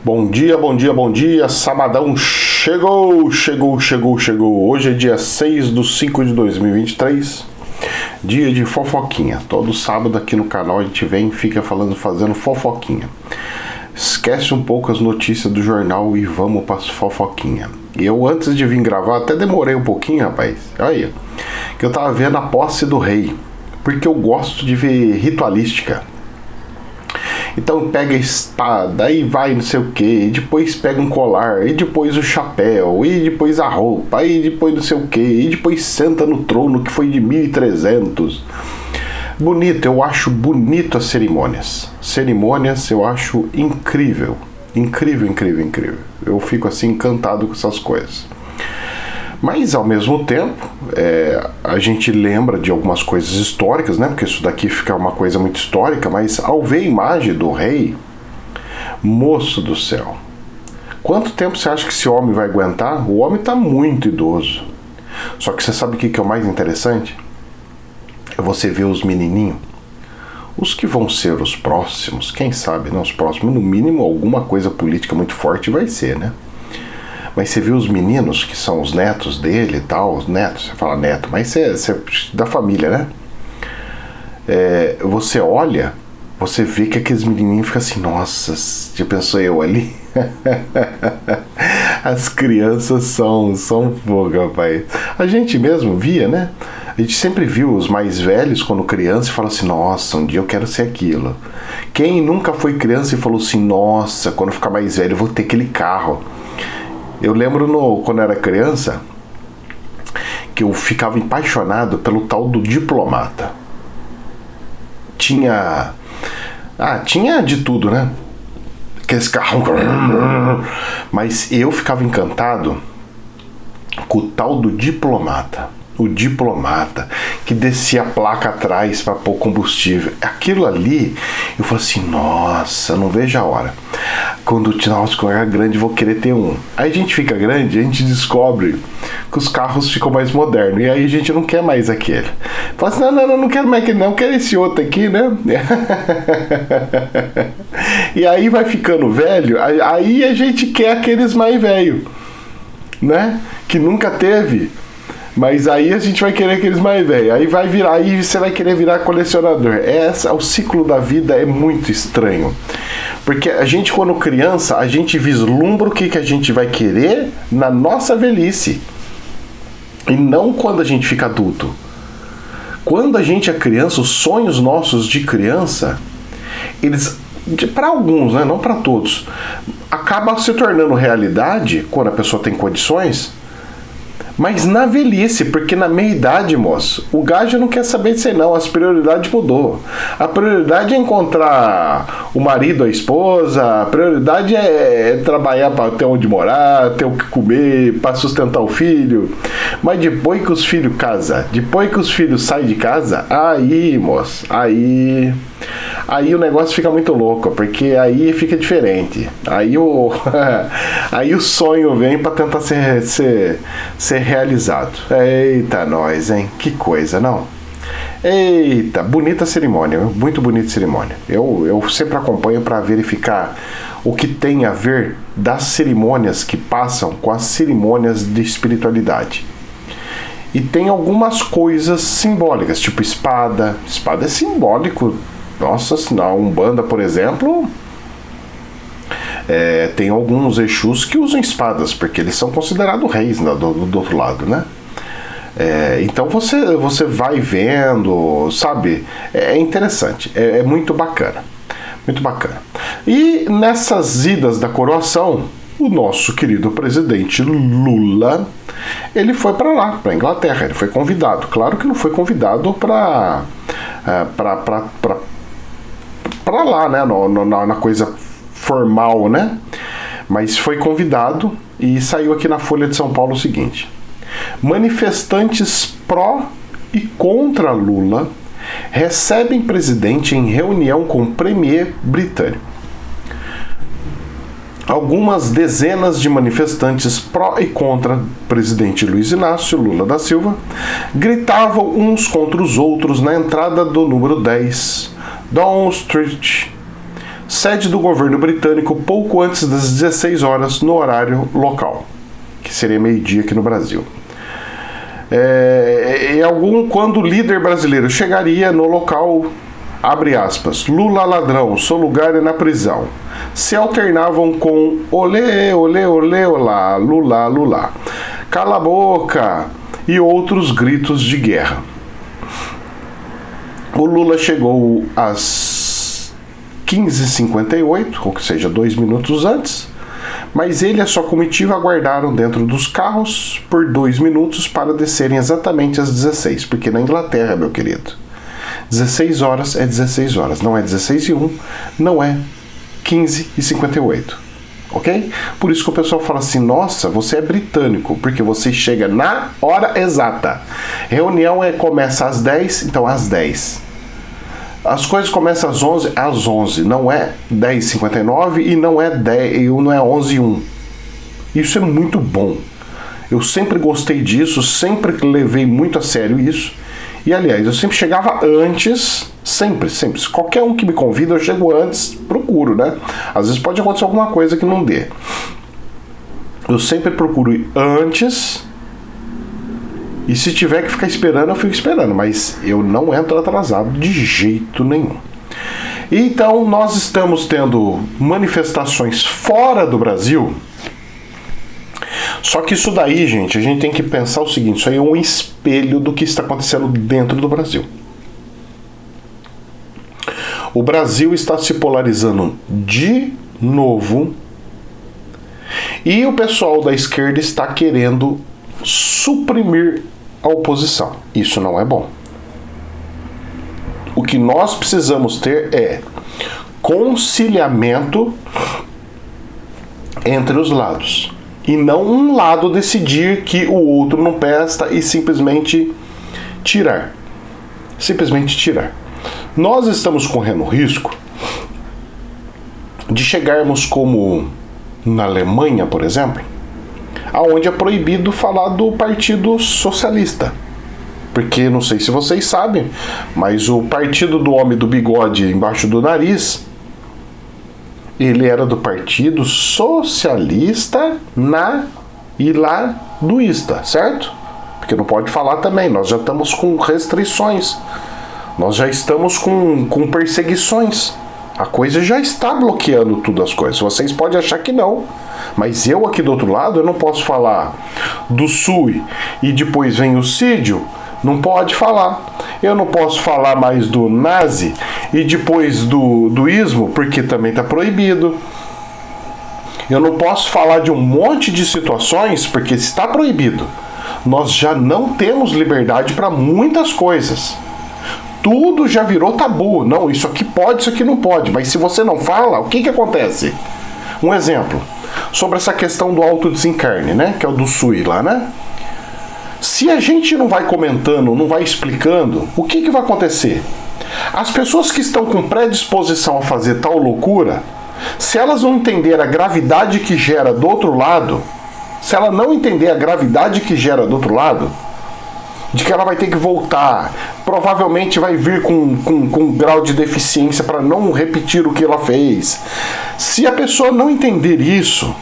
Bom dia, bom dia, bom dia. Sabadão chegou. Hoje é dia 6/5/2023, dia de fofoquinha. Todo sábado aqui no canal a gente vem e fica fazendo fofoquinha. Esquece um pouco as notícias do jornal e vamos para as fofoquinha. Eu, antes de vir gravar, até demorei um pouquinho, rapaz. Olha, que eu tava vendo a posse do rei, porque eu gosto de ver ritualística. Então pega a espada, aí vai não sei o que, e depois pega um colar, e depois o chapéu, e depois a roupa, e depois não sei o que, e depois senta no trono que foi de 1300. Bonito, eu acho bonito as cerimônias. Cerimônias eu acho incrível. Incrível. Eu fico assim encantado com essas coisas. Mas ao mesmo tempo, a gente lembra de algumas coisas históricas, né? Porque isso daqui fica uma coisa muito histórica, mas ao ver a imagem do rei, moço do céu, quanto tempo você acha que esse homem vai aguentar? O homem está muito idoso. Só que você sabe o que é o mais interessante? É você ver os menininhos, os que vão ser os próximos, quem sabe, não os próximos, no mínimo alguma coisa política muito forte vai ser, né? Mas você viu os meninos, que são os netos dele e tal, os netos, você fala neto, mas você da família, né? Você olha, você vê que aqueles menininhos ficam assim, nossa, já pensou eu ali? As crianças são fogo, rapaz. A gente mesmo via, né? A gente sempre viu os mais velhos quando criança e fala assim, nossa, um dia eu quero ser aquilo. Quem nunca foi criança e falou assim, nossa, quando eu ficar mais velho eu vou ter aquele carro. Eu lembro quando eu era criança que eu ficava apaixonado pelo tal do diplomata. Tinha de tudo, né? Aqueles carrão. Mas eu ficava encantado com o tal do diplomata. O diplomata que descia a placa atrás para pôr combustível. Aquilo ali, eu falei assim, nossa, não vejo a hora. Quando eu era grande, vou querer ter um. Aí a gente fica grande, a gente descobre que os carros ficam mais modernos. E aí a gente não quer mais aquele. Fala assim, não quero mais aquele, não, quero esse outro aqui, né? E aí vai ficando velho, aí a gente quer aqueles mais velhos, né? Que nunca teve. Mas aí a gente vai querer aqueles mais velhos. Aí você vai querer virar colecionador. O ciclo da vida é muito estranho. Porque a gente, quando criança, a gente vislumbra o que a gente vai querer na nossa velhice. E não quando a gente fica adulto. Quando a gente é criança, os sonhos nossos de criança, eles, para alguns, né, não para todos, acabam se tornando realidade quando a pessoa tem condições. Mas na velhice, porque na meia-idade, moço, o gajo não quer saber disso aí não, as prioridades mudou. A prioridade é encontrar o marido, a esposa, a prioridade é trabalhar para ter onde morar, ter o que comer, para sustentar o filho. Mas depois que os filhos casam, depois que os filhos saem de casa, aí, moço, aí o negócio fica muito louco, porque aí fica diferente. Aí o sonho vem para tentar ser realizado. Eita, nós, hein? Que coisa, não? Eita, bonita cerimônia, muito bonita cerimônia. Eu sempre acompanho para verificar o que tem a ver das cerimônias que passam com as cerimônias de espiritualidade. E tem algumas coisas simbólicas, tipo espada. Espada é simbólico. Nossa, na Umbanda, por exemplo, tem alguns Exus que usam espadas, porque eles são considerados reis, né, do outro lado, né? Então você vai vendo, sabe? É interessante, é muito bacana. Muito bacana. E nessas idas da coroação, o nosso querido presidente Lula, ele foi para lá, para Inglaterra, ele foi convidado. Claro que não foi convidado para lá, né, na coisa formal, né? Mas foi convidado e saiu aqui na Folha de São Paulo o seguinte: manifestantes pró e contra Lula recebem presidente em reunião com premier britânico. Algumas dezenas de manifestantes pró e contra o presidente Luiz Inácio Lula da Silva gritavam uns contra os outros na entrada do número 10, Downing Street, sede do governo britânico, pouco antes das 16 horas no horário local, que seria meio-dia aqui no Brasil. Quando o líder brasileiro chegaria no local, abre aspas, Lula ladrão, seu lugar é na prisão, se alternavam com olê, olê, olê, olá, Lula, Lula, cala a boca e outros gritos de guerra. O Lula chegou às 15h58, ou seja, 2 minutos antes, mas ele e a sua comitiva aguardaram dentro dos carros por 2 minutos para descerem exatamente às 16, porque na Inglaterra, meu querido, 16 horas é 16 horas, não é 16h01, não é 15h58, ok? Por isso que o pessoal fala assim, nossa, você é britânico, porque você chega na hora exata. Reunião começa às 10, então às 10. As coisas começam às 11, às 11, não é 10h59 e não é 11h01. Isso é muito bom. Eu sempre gostei disso, sempre levei muito a sério isso. E aliás, eu sempre chegava antes, sempre. Qualquer um que me convida, eu chego antes, procuro, né? Às vezes pode acontecer alguma coisa que não dê. Eu sempre procuro ir antes. E se tiver que ficar esperando, eu fico esperando, mas eu não entro atrasado de jeito nenhum. Então, nós estamos tendo manifestações fora do Brasil. Só que isso daí, gente, a gente tem que pensar o seguinte, isso aí é um espelho do que está acontecendo dentro do Brasil. O Brasil está se polarizando de novo e o pessoal da esquerda está querendo suprimir a oposição. Isso não é bom. O que nós precisamos ter é conciliamento entre os lados. E não um lado decidir que o outro não presta e simplesmente tirar. Nós estamos correndo risco de chegarmos como na Alemanha, por exemplo, aonde é proibido falar do Partido Socialista. Porque, não sei se vocês sabem, mas o partido do homem do bigode embaixo do nariz, ele era do Partido Socialista e Laduísta, certo? Porque não pode falar também, nós já estamos com restrições, nós já estamos com perseguições. A coisa já está bloqueando tudo as coisas. Vocês podem achar que não, mas eu aqui do outro lado, eu não posso falar do SUI e depois vem o CIDIO, não pode falar. Eu não posso falar mais do nazi e depois do ismo, porque também está proibido. Eu não posso falar de um monte de situações, porque está proibido. Nós já não temos liberdade para muitas coisas. Tudo já virou tabu. Não, isso aqui pode, isso aqui não pode. Mas se você não fala, o que acontece? Um exemplo, sobre essa questão do autodesencarne, né? Que é o do SUI lá, né? Se a gente não vai comentando, não vai explicando, o que vai acontecer? As pessoas que estão com predisposição a fazer tal loucura, se elas não entenderem a gravidade que gera do outro lado, se ela não entender a gravidade que gera do outro lado, de que ela vai ter que voltar, provavelmente vai vir com um grau de deficiência para não repetir o que ela fez. Se a pessoa não entender isso,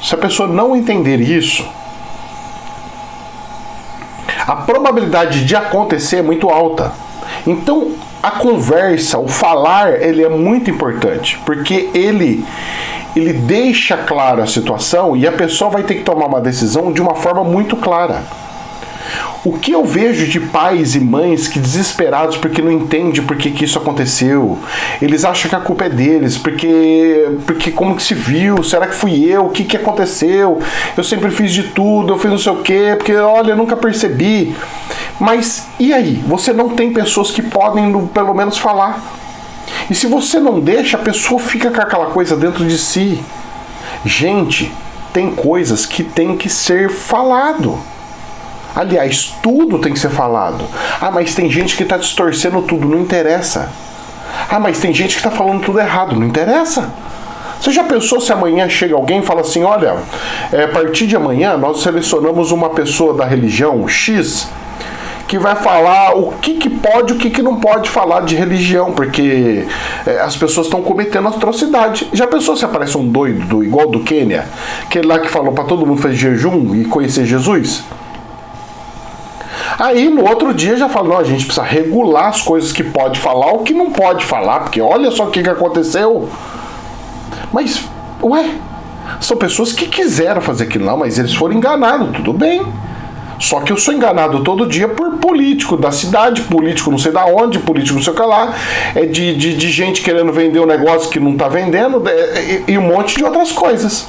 a probabilidade de acontecer é muito alta. Então, a conversa, o falar, ele é muito importante, porque ele deixa clara a situação e a pessoa vai ter que tomar uma decisão de uma forma muito clara. O que eu vejo de pais e mães que desesperados porque não entendem por que isso aconteceu, eles acham que a culpa é deles, porque como que se viu, será que fui eu, o que aconteceu, eu sempre fiz de tudo, eu fiz não sei o que, porque olha, eu nunca percebi. Mas e aí? Você não tem pessoas que podem pelo menos falar. E se você não deixa, a pessoa fica com aquela coisa dentro de si. Gente, tem coisas que tem que ser falado. Aliás, tudo tem que ser falado. Ah, mas tem gente que está distorcendo tudo, não interessa. Ah, mas tem gente que está falando tudo errado, não interessa. Você já pensou se amanhã chega alguém e fala assim, olha, a partir de amanhã nós selecionamos uma pessoa da religião X que vai falar o que pode e o que não pode falar de religião, porque as pessoas estão cometendo atrocidade. Já pensou se aparece um doido igual do Quênia, aquele lá que falou para todo mundo fazer jejum e conhecer Jesus? Aí no outro dia já falou, não, a gente precisa regular as coisas que pode falar, o que não pode falar, porque olha só o que aconteceu. Mas, ué, são pessoas que quiseram fazer aquilo lá, mas eles foram enganados, tudo bem. Só que eu sou enganado todo dia por político da cidade, político não sei da onde, político não sei o que lá, de gente querendo vender um negócio que não está vendendo, e um monte de outras coisas.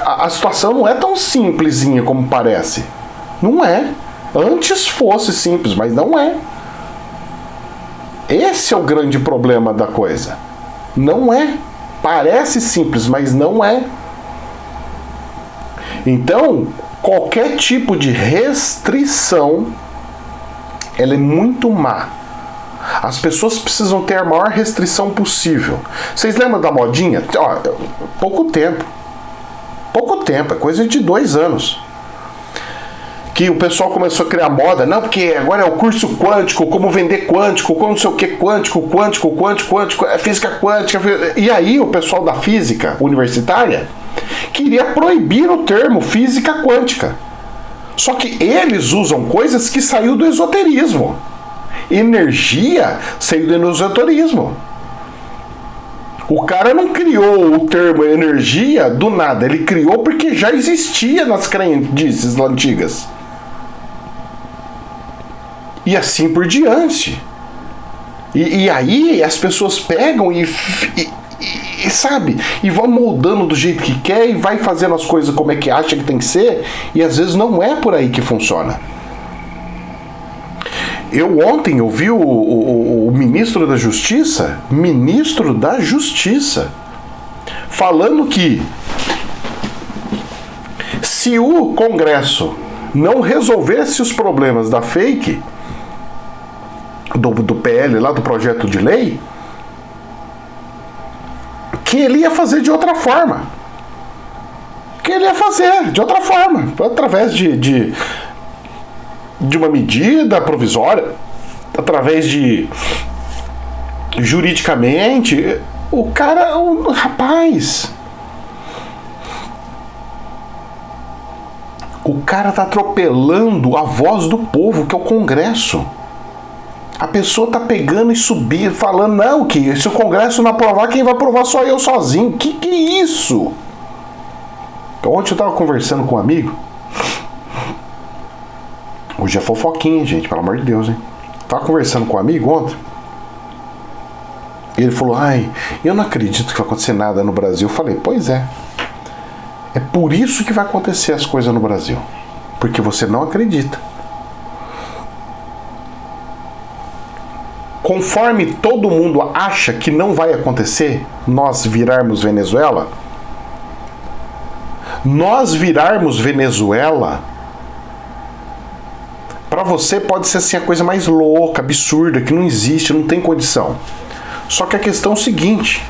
A situação não é tão simplesinha como parece. Não é. Antes fosse simples, mas não é. Esse é o grande problema da coisa. Não é. Parece simples, mas não é. Então, qualquer tipo de restrição, ela é muito má. As pessoas precisam ter a maior restrição possível. Vocês lembram da modinha? Pouco tempo, é coisa de 2 anos. Que o pessoal começou a criar moda, não, porque agora é o curso quântico, como vender quântico, como não sei o que, quântico, é física quântica. E aí o pessoal da física universitária queria proibir o termo física quântica. Só que eles usam coisas que saiu do esoterismo. Energia saiu do esoterismo. O cara não criou o termo energia do nada, ele criou porque já existia nas crendices antigas. E assim por diante. E aí as pessoas pegam e sabe, e vão moldando do jeito que quer e vai fazendo as coisas como é que acha que tem que ser, e às vezes não é por aí que funciona. Ontem eu vi o ministro da Justiça, falando que se o Congresso não resolvesse os problemas da fake, do PL lá, do projeto de lei, que ele ia fazer de outra forma. Através de uma medida provisória, através de juridicamente, o rapaz tá atropelando a voz do povo, que é o Congresso. A pessoa tá pegando e subindo, falando, não, que se o Congresso não aprovar, quem vai aprovar só eu sozinho. Que é isso? Ontem eu tava conversando com um amigo. Hoje é fofoquinha, gente, pelo amor de Deus, hein? Tava conversando com um amigo ontem. E ele falou, eu não acredito que vai acontecer nada no Brasil. Eu falei, pois é. É por isso que vai acontecer as coisas no Brasil. Porque você não acredita. Conforme todo mundo acha que não vai acontecer, nós virarmos Venezuela, para você pode ser assim a coisa mais louca, absurda, que não existe, não tem condição. Só que a questão é o seguinte: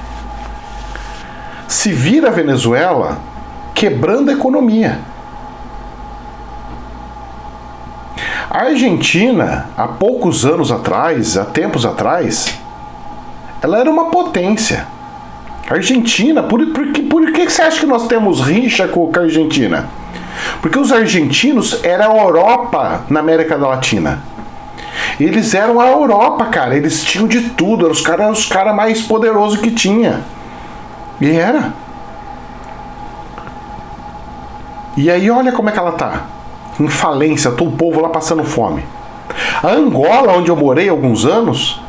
se vira a Venezuela quebrando a economia. A Argentina, há tempos atrás, ela era uma potência. A Argentina, por que você acha que nós temos rixa com a Argentina? Porque os argentinos eram a Europa na América Latina. Eles eram a Europa, cara. Eles tinham de tudo. Eram os caras mais poderosos que tinha. E era. E aí olha como é que ela tá. Em falência, todo o povo lá passando fome. A Angola, onde eu morei há alguns anos,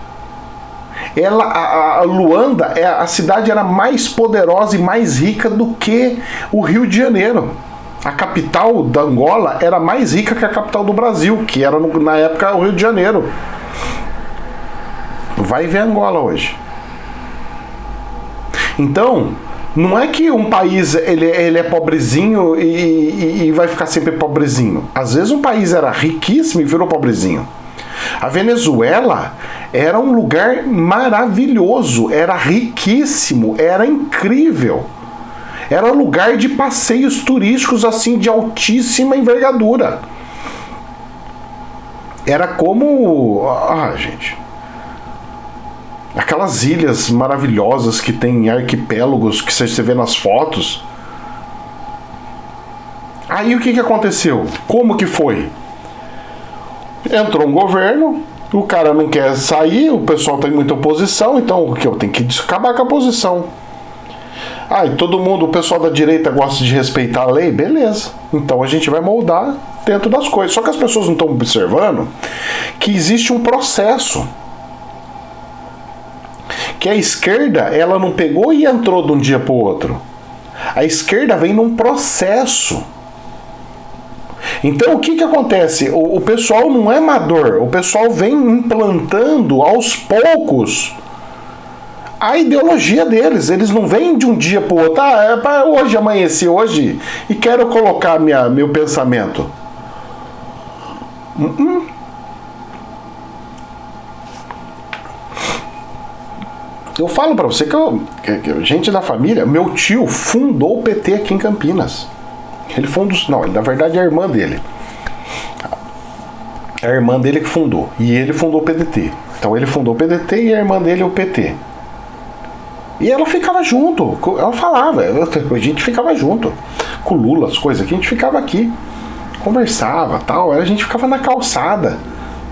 a Luanda, a cidade era mais poderosa e mais rica do que o Rio de Janeiro. A capital da Angola era mais rica que a capital do Brasil, que era na época o Rio de Janeiro. Vai ver Angola hoje. Então, não é que um país ele é pobrezinho e vai ficar sempre pobrezinho. Às vezes um país era riquíssimo e virou pobrezinho. A Venezuela era um lugar maravilhoso, era riquíssimo, era incrível. Era um lugar de passeios turísticos assim de altíssima envergadura. Era como... gente... Aquelas ilhas maravilhosas que tem arquipélagos que você vê nas fotos. Aí o que aconteceu? Como que foi? Entrou um governo, o cara não quer sair, o pessoal tem muita oposição, então o que eu tenho que acabar com a oposição. E todo mundo, o pessoal da direita gosta de respeitar a lei, beleza. Então a gente vai moldar dentro das coisas. Só que as pessoas não estão observando que existe um processo. Que a esquerda, ela não pegou e entrou de um dia para o outro. A esquerda vem num processo. Então o que acontece? O pessoal não é amador, o pessoal vem implantando aos poucos a ideologia deles. Eles não vêm de um dia para o outro. Hoje amanheci hoje e quero colocar meu pensamento. Eu falo pra você que gente da família, meu tio fundou o PT aqui em Campinas. Ele fundou, não, na verdade é a irmã dele. É a irmã dele que fundou. E ele fundou o PDT. Então ele fundou o PDT e a irmã dele o PT. E ela ficava junto. Ela falava, a gente ficava junto. Com o Lula, as coisas aqui, a gente ficava aqui. Conversava, tal. A gente ficava na calçada.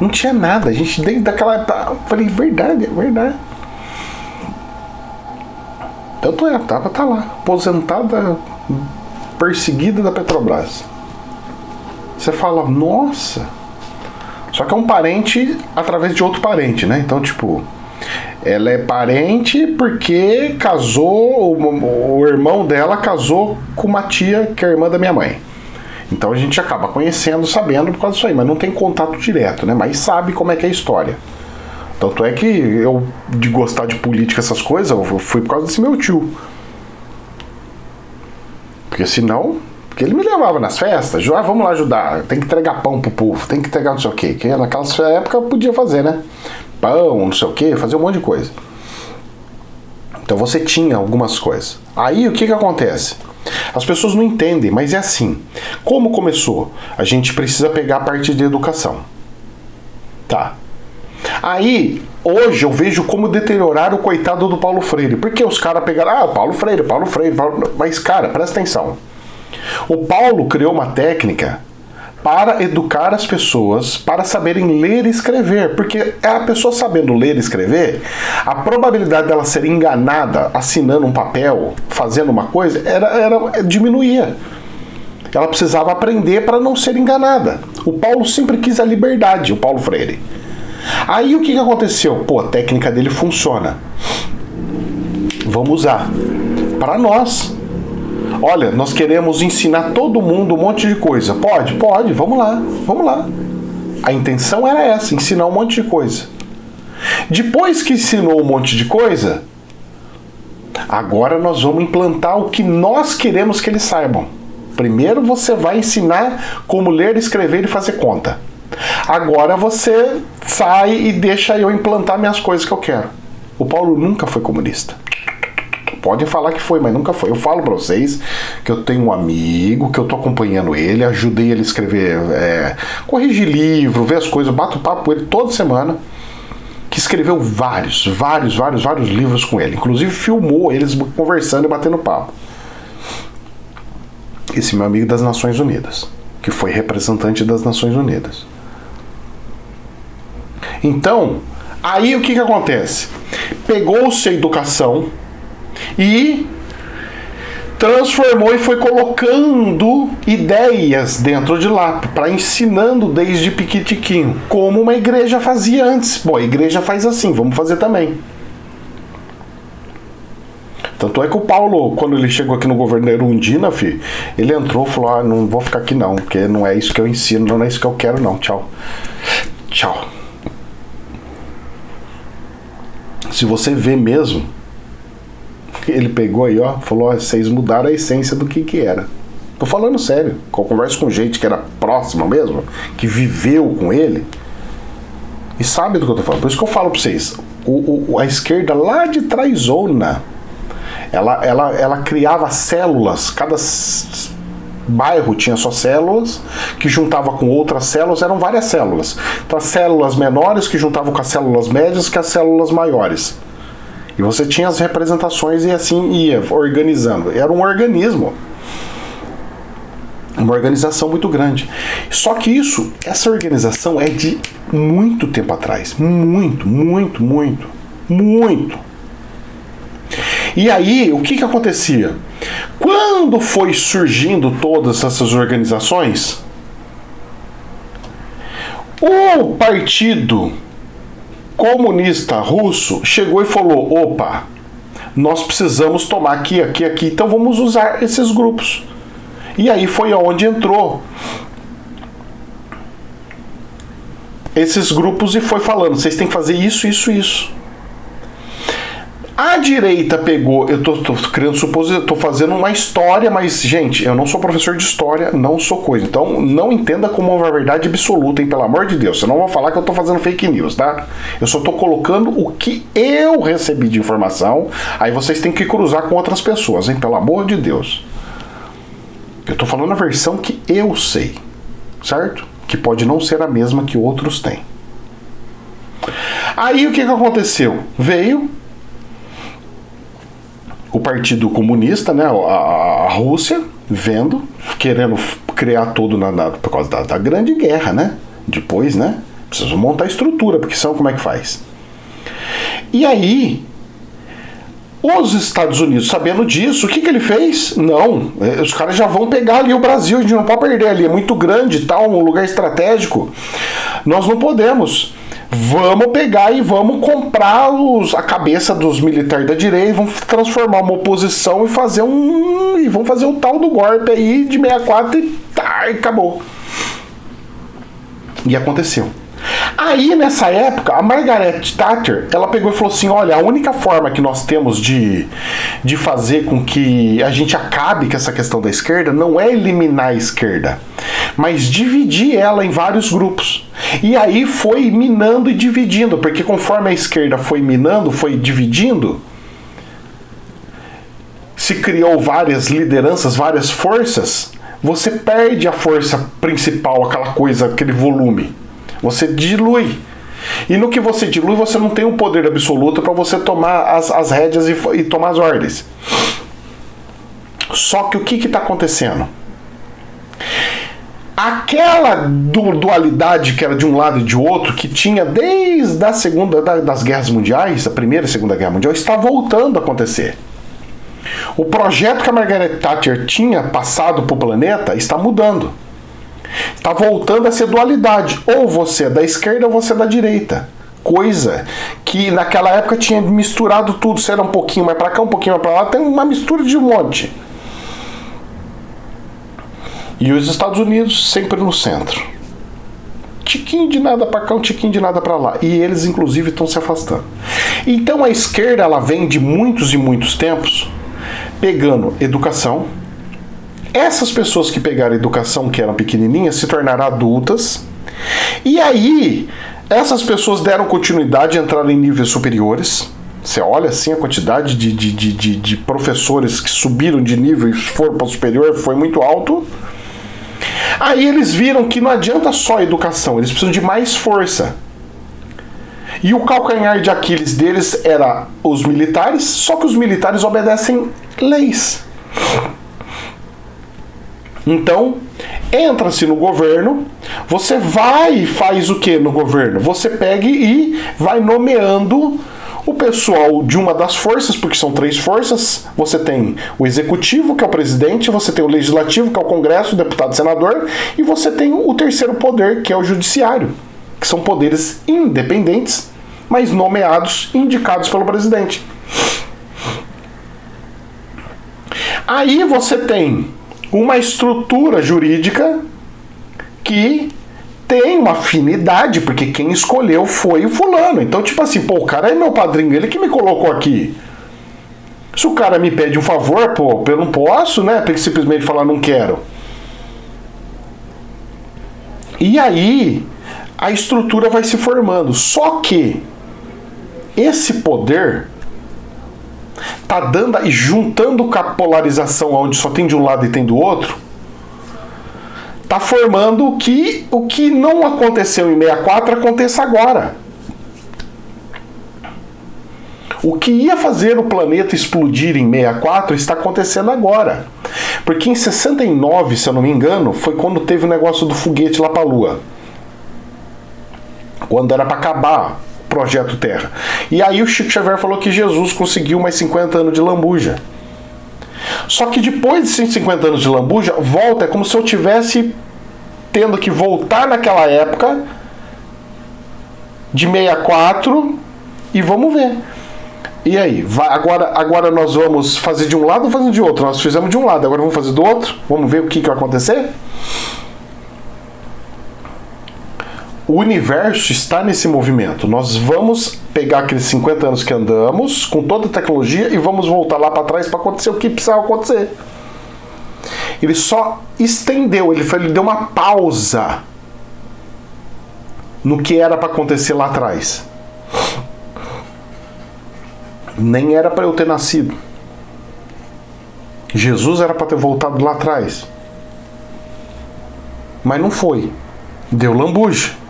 Não tinha nada. A gente desde daquela... Falei, verdade, é verdade. Tanto tá lá, aposentada, perseguida da Petrobras. Você fala, nossa. Só que é um parente através de outro parente, né? Então, tipo, ela é parente porque casou, o irmão dela casou com uma tia que é irmã da minha mãe. Então a gente acaba conhecendo, sabendo por causa disso aí, mas não tem contato direto, né? Mas sabe como é que é a história. Tanto é que eu, de gostar de política, essas coisas, eu fui por causa desse meu tio. Porque senão, porque ele me levava nas festas, vamos lá ajudar, tem que entregar pão pro povo, tem que entregar não sei o quê, que naquela época podia fazer, né? Pão, não sei o quê, fazer um monte de coisa. Então você tinha algumas coisas. Aí o que acontece? As pessoas não entendem, mas é assim. Como começou? A gente precisa pegar a parte de educação. Tá. Aí, hoje eu vejo como deteriorar o coitado do Paulo Freire. Porque os caras pegaram, Paulo Freire. Mas, cara, presta atenção. O Paulo criou uma técnica para educar as pessoas para saberem ler e escrever. Porque a pessoa sabendo ler e escrever, a probabilidade dela ser enganada assinando um papel, fazendo uma coisa, diminuía. Ela precisava aprender para não ser enganada. O Paulo sempre quis a liberdade, o Paulo Freire. Aí o que aconteceu? A técnica dele funciona. Vamos usar. Para nós. Olha, nós queremos ensinar todo mundo um monte de coisa. Pode, vamos lá. A intenção era essa, ensinar um monte de coisa. Depois que ensinou um monte de coisa, agora nós vamos implantar o que nós queremos que eles saibam. Primeiro você vai ensinar como ler, escrever e fazer conta. Agora você sai e deixa eu implantar minhas coisas que eu quero. O Paulo nunca foi comunista. Podem falar que foi, mas nunca foi. Eu falo pra vocês que eu tenho um amigo, que eu tô acompanhando ele, ajudei ele a escrever, corrigir livro, ver as coisas, bato papo com ele toda semana, que escreveu vários livros com ele. Inclusive filmou eles conversando e batendo papo. Esse meu amigo das Nações Unidas, que foi representante das Nações Unidas. Então, aí o que acontece? Pegou-se a educação e transformou e foi colocando ideias dentro de lá, para ensinando desde piquitiquinho, como uma igreja fazia antes. Bom, a igreja faz assim, vamos fazer também. Tanto é que o Paulo, quando ele chegou aqui no governo da Erundina, ele entrou e falou, não vou ficar aqui não, porque não é isso que eu ensino, não é isso que eu quero não, tchau. Se você vê mesmo, ele pegou aí, falou, vocês mudaram a essência do que era. Tô falando sério, eu converso com gente que era próxima mesmo, que viveu com ele, e sabe do que eu tô falando. Por isso que eu falo pra vocês, a esquerda lá de trás, ela criava células, cada bairro tinha suas células, que juntava com outras células, eram várias células. Então as células menores que juntavam com as células médias, que as células maiores. E você tinha as representações e assim ia organizando. Era um organismo. Uma organização muito grande. Só que essa organização é de muito tempo atrás. Muito. E aí, o que acontecia? Quando foi surgindo todas essas organizações, o Partido Comunista Russo chegou e falou: opa, nós precisamos tomar aqui, então vamos usar esses grupos. E aí foi onde entrou esses grupos e foi falando: vocês têm que fazer isso. A direita pegou, eu tô criando suposição, tô fazendo uma história, mas, gente, eu não sou professor de história, não sou coisa. Então, não entenda como uma verdade absoluta, hein, pelo amor de Deus. Senão eu vou falar que eu tô fazendo fake news, tá? Eu só tô colocando o que eu recebi de informação, aí vocês têm que cruzar com outras pessoas, hein, pelo amor de Deus. Eu tô falando a versão que eu sei, certo? Que pode não ser a mesma que outros têm. Aí, o que aconteceu? Veio o Partido Comunista, né, a Rússia, querendo criar tudo por causa da Grande Guerra, né? Depois, né? Precisam montar a estrutura, porque senão como é que faz? E aí, os Estados Unidos, sabendo disso, o que ele fez? Não, os caras já vão pegar ali o Brasil, a gente não pode perder ali, é muito grande e tal, um lugar estratégico. Nós não podemos. Vamos pegar e vamos comprar a cabeça dos militares da direita, vamos transformar uma oposição e vamos fazer o tal do golpe aí de 64 e acabou. E aconteceu. Aí, nessa época, a Margaret Thatcher, ela pegou e falou assim: olha, a única forma que nós temos de fazer com que a gente acabe com essa questão da esquerda não é eliminar a esquerda, mas dividir ela em vários grupos. E aí foi minando e dividindo, porque conforme a esquerda foi minando, foi dividindo, se criou várias lideranças, várias forças, você perde a força principal, aquela coisa, aquele volume. Você dilui. E no que você dilui, você não tem o poder absoluto para você tomar as rédeas e tomar as ordens. Só que o que está acontecendo? Aquela dualidade que era de um lado e de outro, que tinha desde das guerras mundiais, a Primeira e a Segunda Guerra Mundial, está voltando a acontecer. O projeto que a Margaret Thatcher tinha passado para o planeta está mudando. Está voltando a ser dualidade. Ou você é da esquerda ou você é da direita. Coisa que naquela época tinha misturado tudo. Você era um pouquinho mais para cá, um pouquinho mais para lá. Tem uma mistura de um monte. E os Estados Unidos sempre no centro. Tiquinho de nada para cá, um tiquinho de nada para lá. E eles, inclusive, estão se afastando. Então a esquerda, ela vem de muitos e muitos tempos pegando educação. Essas pessoas que pegaram educação, que eram pequenininhas, se tornaram adultas. E aí, essas pessoas deram continuidade e entraram em níveis superiores. Você olha assim a quantidade de professores que subiram de nível e foram para o superior, foi muito alto. Aí eles viram que não adianta só a educação, eles precisam de mais força. E o calcanhar de Aquiles deles era os militares, só que os militares obedecem leis. Então, entra-se no governo, você vai e faz o que no governo? Você pega e vai nomeando o pessoal de uma das forças, porque são 3 forças. Você tem o executivo, que é o presidente, você tem o legislativo, que é o Congresso, o deputado, senador, e você tem o terceiro poder, que é o judiciário, que são poderes independentes, mas nomeados, indicados pelo presidente. Aí você tem uma estrutura jurídica que tem uma afinidade, porque quem escolheu foi o fulano. Então, tipo assim, pô, o cara é meu padrinho, ele que me colocou aqui. Se o cara me pede um favor, pô, eu não posso, né? Porque simplesmente falar não quero. E aí, a estrutura vai se formando. Só que esse poder tá dando e juntando com a polarização onde só tem de um lado e tem do outro, está formando o que não aconteceu em 64 aconteça agora. O que ia fazer o planeta explodir em 64 está acontecendo agora. Porque em 69, se eu não me engano, foi quando teve o negócio do foguete lá para a Lua. Quando era para acabar o projeto Terra. E aí o Chico Xavier falou que Jesus conseguiu mais 50 anos de lambuja. Só que depois de 150 anos de lambuja, volta, é como se eu tivesse tendo que voltar naquela época de 64 e vamos ver. E aí, agora nós vamos fazer de um lado ou fazer de outro? Nós fizemos de um lado, agora vamos fazer do outro? Vamos ver o que vai acontecer? O universo está nesse movimento. Nós vamos pegar aqueles 50 anos que andamos, com toda a tecnologia, e vamos voltar lá para trás para acontecer o que precisava acontecer. Ele só estendeu, ele deu uma pausa no que era para acontecer lá atrás. Nem era para eu ter nascido. Jesus era para ter voltado lá atrás. Mas não foi. Deu lambuja.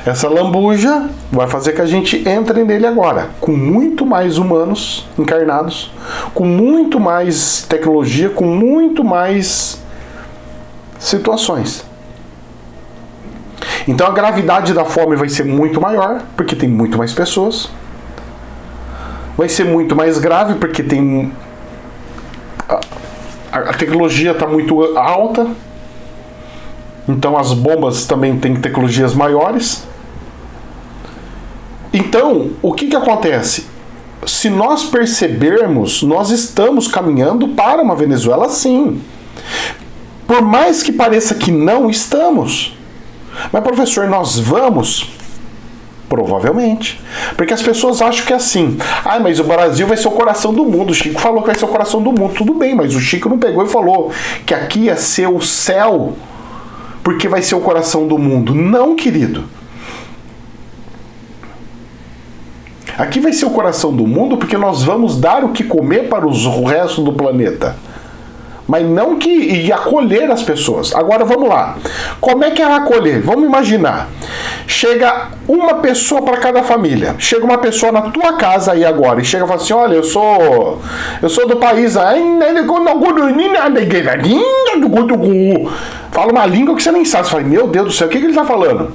Essa lambuja vai fazer que a gente entre nele agora, com muito mais humanos encarnados, com muito mais tecnologia, com muito mais situações. Então a gravidade da fome vai ser muito maior, porque tem muito mais pessoas. Vai ser muito mais grave, porque tem a tecnologia está muito alta. Então as bombas também têm tecnologias maiores. Então, o que acontece? Se nós percebermos, nós estamos caminhando para uma Venezuela, sim. Por mais que pareça que não estamos. Mas, professor, nós vamos? Provavelmente. Porque as pessoas acham que é assim. Ah, mas o Brasil vai ser o coração do mundo. O Chico falou que vai ser o coração do mundo. Tudo bem, mas o Chico não pegou e falou que aqui ia ser o céu porque vai ser o coração do mundo. Não, querido. Aqui vai ser o coração do mundo porque nós vamos dar o que comer para o resto do planeta. Mas não que e acolher as pessoas. Agora vamos lá. Como é que é acolher? Vamos imaginar. Chega uma pessoa para cada família. Chega uma pessoa na tua casa aí agora e chega e fala assim: olha, eu sou do país. Fala uma língua que você nem sabe. Você fala: meu Deus do céu, o que ele está falando?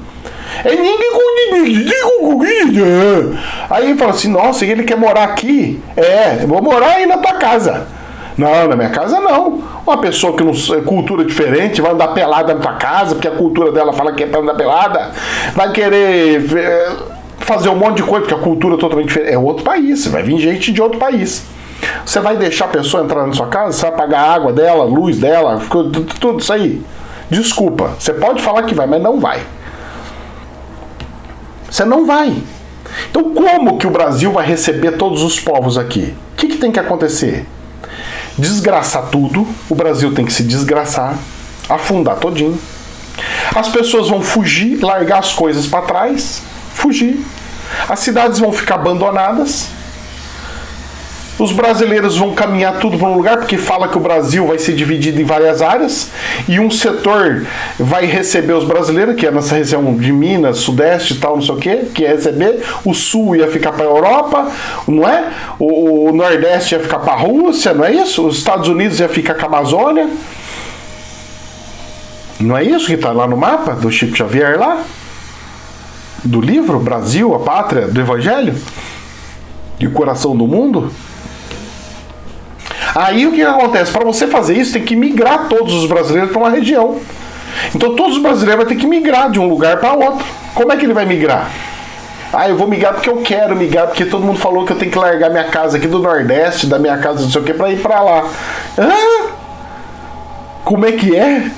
Aí ele fala assim: nossa, ele quer morar aqui? Eu vou morar aí na tua casa. Não, na minha casa não. Uma pessoa que não é cultura diferente vai andar pelada na tua casa, porque a cultura dela fala que é pra andar pelada, vai querer fazer um monte de coisa, porque a cultura é totalmente diferente. É outro país, vai vir gente de outro país. Você vai deixar a pessoa entrar na sua casa? Você vai pagar a água dela, a luz dela, tudo isso aí? Desculpa, você pode falar que vai, mas não vai. Você não vai. Então como que o Brasil vai receber todos os povos aqui? O que tem que acontecer? Desgraçar tudo, o Brasil tem que se desgraçar, afundar todinho. As pessoas vão fugir, largar as coisas para trás, fugir. As cidades vão ficar abandonadas. Os brasileiros vão caminhar tudo para um lugar, porque fala que o Brasil vai ser dividido em várias áreas, e um setor vai receber os brasileiros, que é nessa região de Minas, Sudeste e tal, não sei o que ia receber. O Sul ia ficar para a Europa, não é? O Nordeste ia ficar para a Rússia, não é isso? Os Estados Unidos ia ficar com a Amazônia. Não é isso que está lá no mapa do Chico Xavier lá? Do livro Brasil, a Pátria do Evangelho? E o coração do mundo? Aí o que acontece? Para você fazer isso, tem que migrar todos os brasileiros para uma região. Então todos os brasileiros vão ter que migrar de um lugar para outro. Como é que ele vai migrar? Ah, eu vou migrar porque eu quero migrar, porque todo mundo falou que eu tenho que largar minha casa aqui do Nordeste, da minha casa não sei o que, para ir para lá. Como é que é?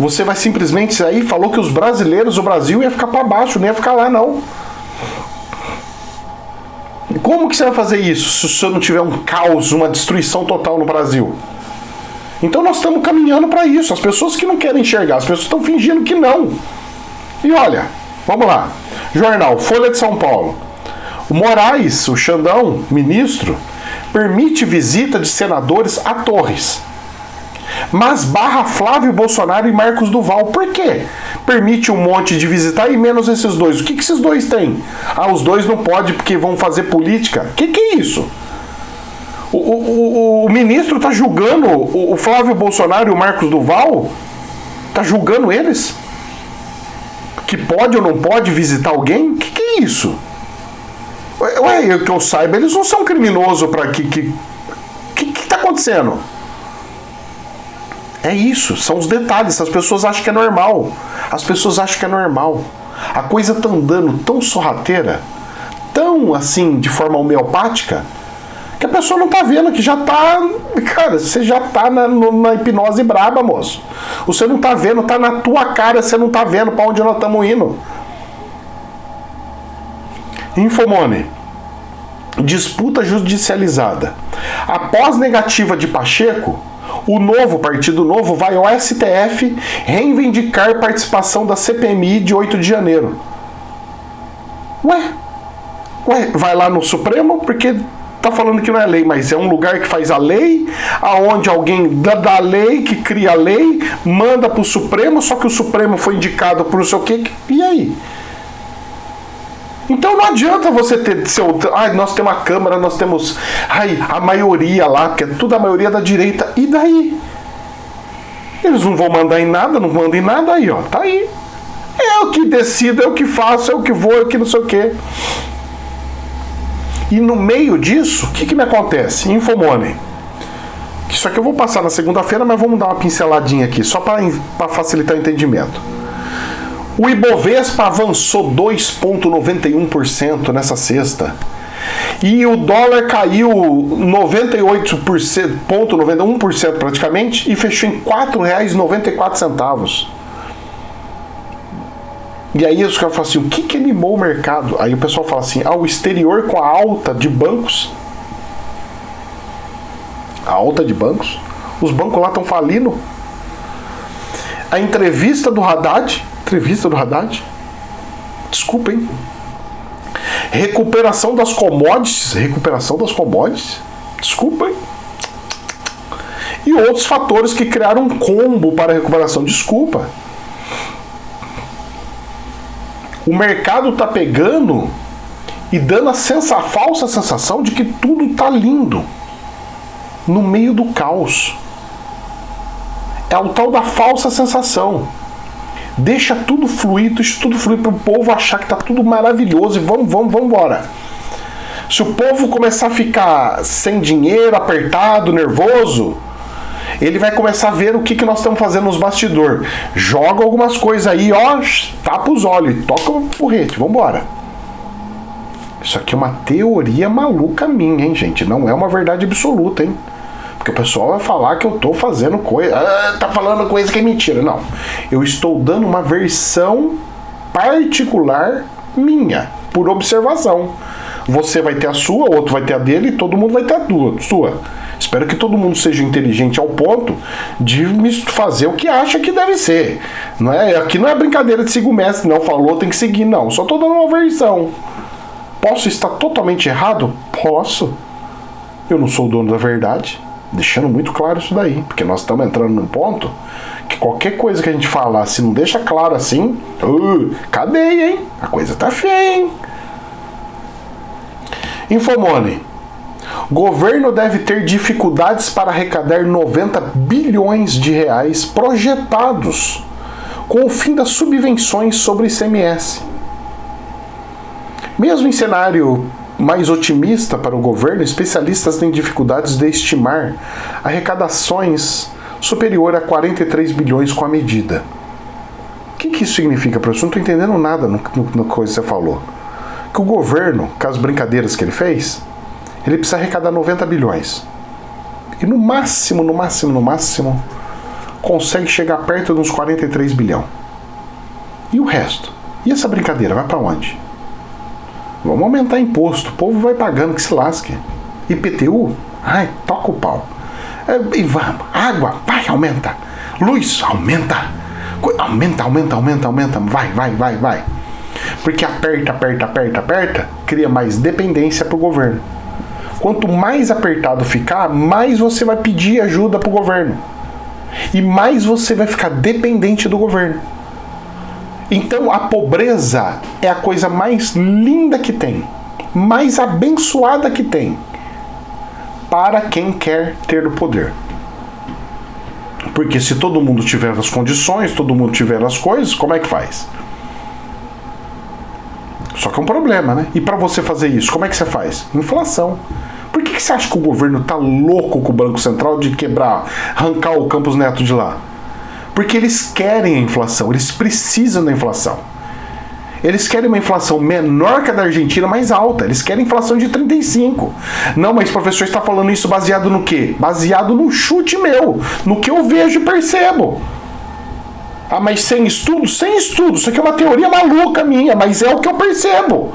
Você vai simplesmente sair, falou que os brasileiros, o Brasil ia ficar para baixo, não ia ficar lá não. Como que você vai fazer isso se você não tiver um caos, uma destruição total no Brasil? Então nós estamos caminhando para isso. As pessoas que não querem enxergar, as pessoas estão fingindo que não. E olha, vamos lá. Jornal Folha de São Paulo. O Moraes, o Xandão, ministro, permite visita de senadores a Torres. Mas barra Flávio Bolsonaro e Marcos Duval. Por quê? Permite um monte de visitar e menos esses dois. O que esses dois têm? Ah, os dois não podem porque vão fazer política. Que é isso? O ministro tá julgando o Flávio Bolsonaro e o Marcos Duval? Tá julgando eles? Que pode ou não pode visitar alguém? Que é isso? Ué, que eu saiba, eles não são criminosos para que tá acontecendo? É isso, são os detalhes. As pessoas acham que é normal. As pessoas acham que é normal. A coisa tá andando tão sorrateira, tão assim, de forma homeopática, que a pessoa não tá vendo, que já tá... Cara, você já tá na hipnose braba, moço. Você não tá vendo, tá na tua cara, você não tá vendo pra onde nós estamos indo. Infomone. Disputa judicializada. Após negativa de Pacheco, o novo Partido Novo vai ao STF reivindicar participação da CPMI de 8 de janeiro. Ué, vai lá no Supremo porque tá falando que não é lei, mas é um lugar que faz a lei, aonde alguém da lei, que cria a lei, manda pro Supremo, só que o Supremo foi indicado por não sei o quê, e aí? Então não adianta você ter seu... nós temos a Câmara, nós temos a maioria lá, porque é tudo a maioria da direita. E daí? Eles não vão mandar em nada, não mandam em nada, aí, ó. Tá aí. É o que decido, é o que faço, é o que vou, é o que não sei o quê. E no meio disso, o que me acontece? Infomone. Isso aqui eu vou passar na segunda-feira, mas vamos dar uma pinceladinha aqui, só para facilitar o entendimento. O Ibovespa avançou 2,91% nessa sexta. E o dólar caiu 98,91% praticamente e fechou em R$ 4,94. E aí os caras falam assim, o que animou o mercado? Aí o pessoal fala assim, o exterior com a alta de bancos. A alta de bancos? Os bancos lá estão falindo. A entrevista do Haddad. Desculpa, hein? Recuperação das commodities. Desculpa, hein? E outros fatores que criaram um combo para a recuperação. Desculpa. O mercado tá pegando e dando a falsa sensação de que tudo tá lindo no meio do caos. É o tal da falsa sensação. Deixa tudo fluir para o povo achar que tá tudo maravilhoso e vamos embora. Se o povo começar a ficar sem dinheiro, apertado, nervoso, ele vai começar a ver o que nós estamos fazendo nos bastidores. Joga algumas coisas aí, ó, tapa os olhos e toca o porrete, vambora. Isso aqui é uma teoria maluca minha, hein, gente? Não é uma verdade absoluta, hein? Porque o pessoal vai falar que eu tô fazendo coisa... tá falando coisa que é mentira. Não. Eu estou dando uma versão particular minha, por observação. Você vai ter a sua, outro vai ter a dele e todo mundo vai ter a sua. Espero que todo mundo seja inteligente ao ponto de me fazer o que acha que deve ser. Não é, aqui não é brincadeira de seguir o mestre, não. Falou, tem que seguir, não. Só tô dando uma versão. Posso estar totalmente errado? Posso. Eu não sou o dono da verdade. Deixando muito claro isso daí, porque nós estamos entrando num ponto que qualquer coisa que a gente falar, se não deixa claro assim, cadeia, hein? A coisa tá feia, hein? Infomone. Governo deve ter dificuldades para arrecadar 90 bilhões de reais projetados com o fim das subvenções sobre ICMS. Mesmo em cenário mais otimista para o governo, especialistas têm dificuldades de estimar arrecadações superior a 43 bilhões com a medida. O que isso significa, professor? Não estou entendendo nada no coisa que você falou. Que o governo, com as brincadeiras que ele fez, ele precisa arrecadar 90 bilhões. E no máximo, consegue chegar perto de uns 43 bilhões. E o resto? E essa brincadeira vai para onde? Vamos aumentar imposto, o povo vai pagando, que se lasque. IPTU? Ai, toca o pau. E vamos, água, vai, aumenta. Luz, aumenta. Aumenta. Vai. Porque aperta, cria mais dependência pro governo. Quanto mais apertado ficar, mais você vai pedir ajuda pro governo. E mais você vai ficar dependente do governo. Então a pobreza é a coisa mais linda que tem, mais abençoada que tem, para quem quer ter o poder. Porque se todo mundo tiver as condições, todo mundo tiver as coisas, como é que faz? Só que é um problema, né? E para você fazer isso, como é que você faz? Inflação. Por que você acha que o governo tá louco com o Banco Central de quebrar, arrancar o Campos Neto de lá? Porque eles querem a inflação, eles precisam da inflação. Eles querem uma inflação menor que a da Argentina, mais alta. Eles querem inflação de 35. Não, mas o professor está falando isso baseado no quê? Baseado no chute meu, no que eu vejo e percebo. Ah, mas sem estudo? Sem estudo. Isso aqui é uma teoria maluca minha, mas é o que eu percebo.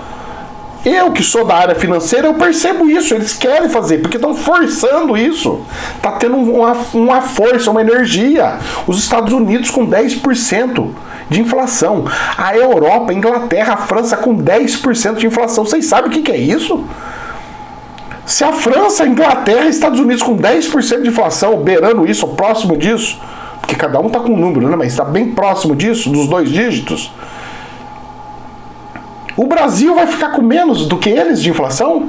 Eu que sou da área financeira, eu percebo isso. Eles querem fazer, porque estão forçando isso. Está tendo uma força, uma energia. Os Estados Unidos com 10% de inflação. A Europa, a Inglaterra, a França com 10% de inflação. Vocês sabem o que é isso? Se a França, a Inglaterra e Estados Unidos com 10% de inflação, beirando isso, próximo disso, porque cada um está com um número, né? Mas está bem próximo disso, dos 2 dígitos. O Brasil vai ficar com menos do que eles de inflação?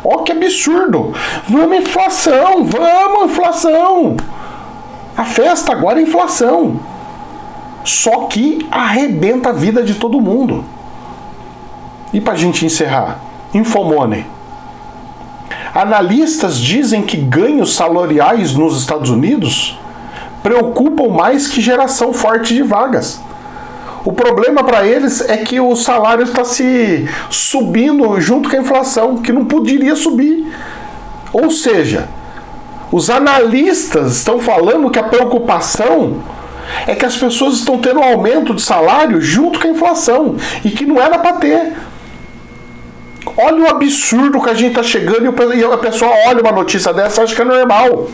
Ó, que absurdo! Vamos inflação! A festa agora é inflação. Só que arrebenta a vida de todo mundo. E pra gente encerrar, Infomoney. Analistas dizem que ganhos salariais nos Estados Unidos preocupam mais que geração forte de vagas. O problema para eles é que o salário está se subindo junto com a inflação, que não poderia subir. Ou seja, os analistas estão falando que a preocupação é que as pessoas estão tendo um aumento de salário junto com a inflação, e que não era para ter. Olha o absurdo que a gente está chegando e a pessoa olha uma notícia dessa e acha que é normal.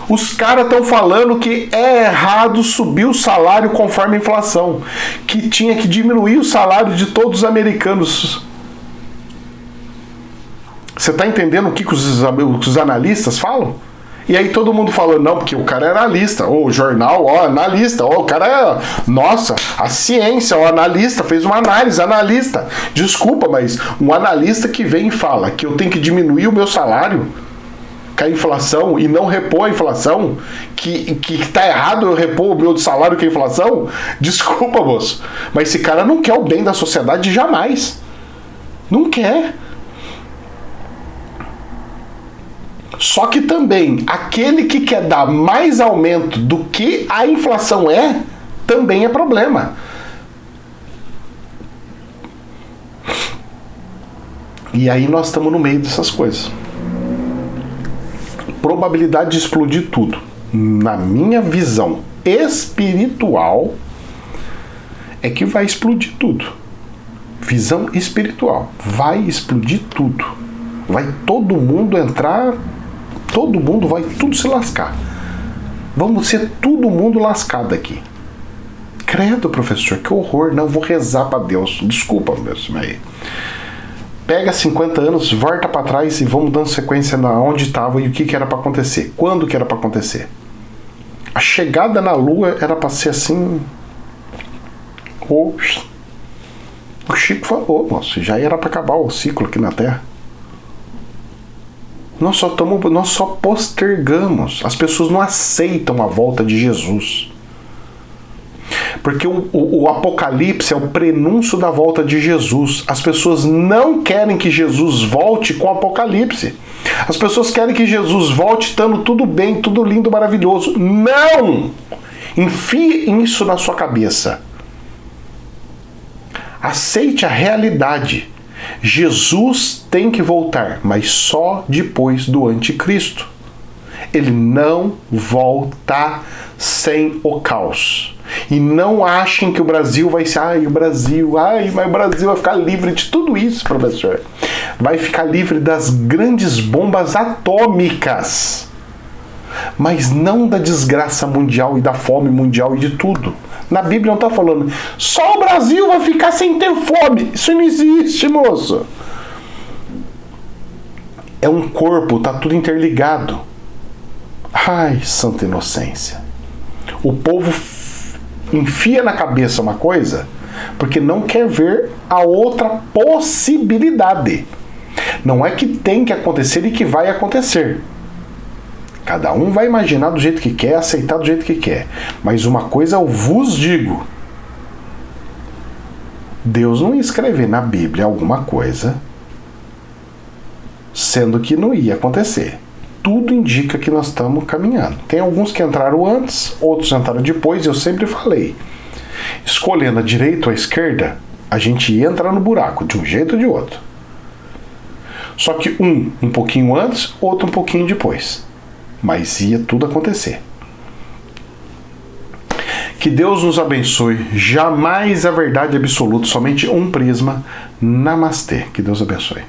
Os caras estão falando que é errado subir o salário conforme a inflação, que tinha que diminuir o salário de todos os americanos. Você está entendendo o que os analistas falam? E aí todo mundo falou, não, porque o cara é analista, ou o jornal, ó, analista, ó, o cara é, nossa, a ciência, o analista, fez uma análise, analista. Desculpa, mas um analista que vem e fala que eu tenho que diminuir o meu salário com a inflação e não repor a inflação, que tá errado eu repor o meu salário com a inflação, desculpa, moço, mas esse cara não quer o bem da sociedade jamais. Não quer. Só que também, aquele que quer dar mais aumento do que a inflação também é problema. E aí nós estamos no meio dessas coisas. Probabilidade de explodir tudo, na minha visão espiritual, é que vai explodir tudo. Visão espiritual. Vai explodir tudo. Vai todo mundo entrar, todo mundo vai tudo se lascar. Vamos ser todo mundo lascado aqui. Credo, professor, que horror. Não, vou rezar para Deus. Desculpa, meu senhor. Pega 50 anos, volta para trás e vamos dando sequência na onde estava e o que era para acontecer. Quando que era para acontecer? A chegada na Lua era para ser assim. O Chico falou, nossa, já era para acabar o ciclo aqui na Terra. Nós só postergamos. As pessoas não aceitam a volta de Jesus. Porque o Apocalipse é o prenúncio da volta de Jesus. As pessoas não querem que Jesus volte com o Apocalipse. As pessoas querem que Jesus volte estando tudo bem, tudo lindo, maravilhoso. Não! Enfie isso na sua cabeça. Aceite a realidade. Jesus tem que voltar, mas só depois do anticristo. Ele não volta sem o caos. E não achem que o Brasil vai ser, mas o Brasil vai ficar livre de tudo isso, professor. Vai ficar livre das grandes bombas atômicas, mas não da desgraça mundial e da fome mundial e de tudo. Na Bíblia não está falando, só o Brasil vai ficar sem ter fome. Isso não existe, moço. É um corpo, tá tudo interligado. Ai, santa inocência. O povo enfia na cabeça uma coisa porque não quer ver a outra possibilidade. Não é que tem que acontecer e que vai acontecer. Cada um vai imaginar do jeito que quer, aceitar do jeito que quer. Mas uma coisa eu vos digo. Deus não ia escrever na Bíblia alguma coisa sendo que não ia acontecer. Tudo indica que nós estamos caminhando. Tem alguns que entraram antes, outros entraram depois, e eu sempre falei, escolhendo a direita ou a esquerda, a gente ia entrar no buraco, de um jeito ou de outro. Só que um pouquinho antes, outro um pouquinho depois. Mas ia tudo acontecer. Que Deus nos abençoe. Jamais a verdade absoluta, somente um prisma. Namastê. Que Deus abençoe.